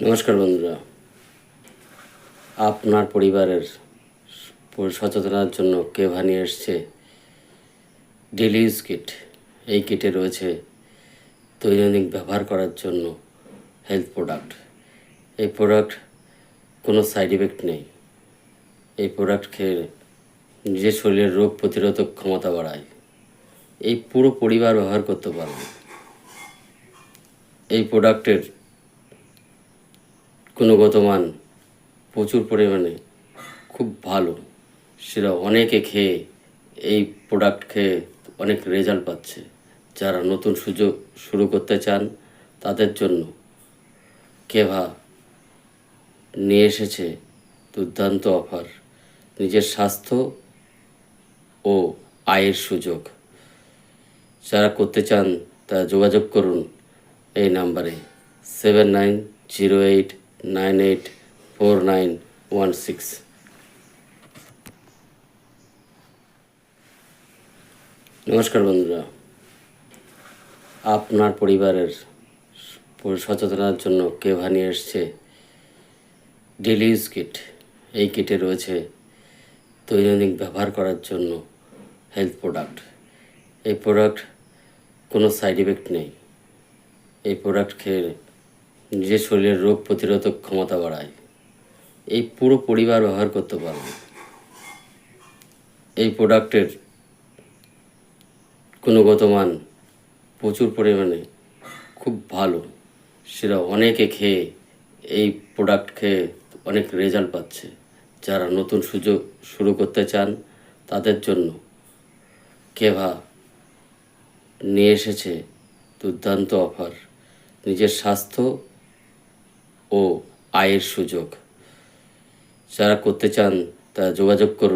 নমস্কার বন্ধুরা, আপনার পরিবারের সচেতনার জন্য কেভা নিয়ে এসছে ডেলি ইউজ কিট। এই কিটে রয়েছে দৈনন্দিন ব্যবহার করার জন্য হেলথ প্রোডাক্ট। এই প্রোডাক্ট কোনো সাইড ইফেক্ট নেই। এই প্রোডাক্ট খেয়ে নিজের শরীরের রোগ প্রতিরোধক ক্ষমতা বাড়ায়। এই পুরো পরিবার ব্যবহার করতে পারবে। এই প্রোডাক্টের গুণগত মান প্রচুর পরিমাণে খুব ভালো। সেটা অনেকে খেয়ে এই প্রোডাক্ট খেয়ে অনেক রেজাল্ট পাচ্ছে। যারা নতুন সুযোগ শুরু করতে চান তাদের জন্য কেভা নিয়ে এসেছে দুর্দান্ত অফার, নিজের স্বাস্থ্য ও আয়ের সুযোগ। যারা করতে চান তারা যোগাযোগ করুন এই নাম্বারে 7908984916। নমস্কার বন্ধুরা, আপনার পরিবারের সচেতনার জন্য কেভা নিয়ে এসছে ডেলি ইউজ কিট। এই কিটে রয়েছে দৈনন্দিন ব্যবহার করার জন্য হেলথ প্রোডাক্ট। এই প্রোডাক্ট কোনো সাইড ইফেক্ট নেই। এই প্রোডাক্ট খেয়ে নিজের শরীরের রোগ প্রতিরোধক ক্ষমতা বাড়ায়। এই পুরো পরিবার ব্যবহার করতে পারবে। এই প্রোডাক্টের গুণগত মান প্রচুর পরিমাণে খুব ভালো। সেটা অনেকে খেয়ে এই প্রোডাক্ট খেয়ে অনেক রেজাল্ট পাচ্ছে। যারা নতুন সুযোগ শুরু করতে চান তাদের জন্য কেভা নিয়ে এসেছে দুর্দান্ত অফার, নিজের স্বাস্থ্য ও আয়ের সুযোগ। যারা করতে চান তারা যোগাযোগ করুন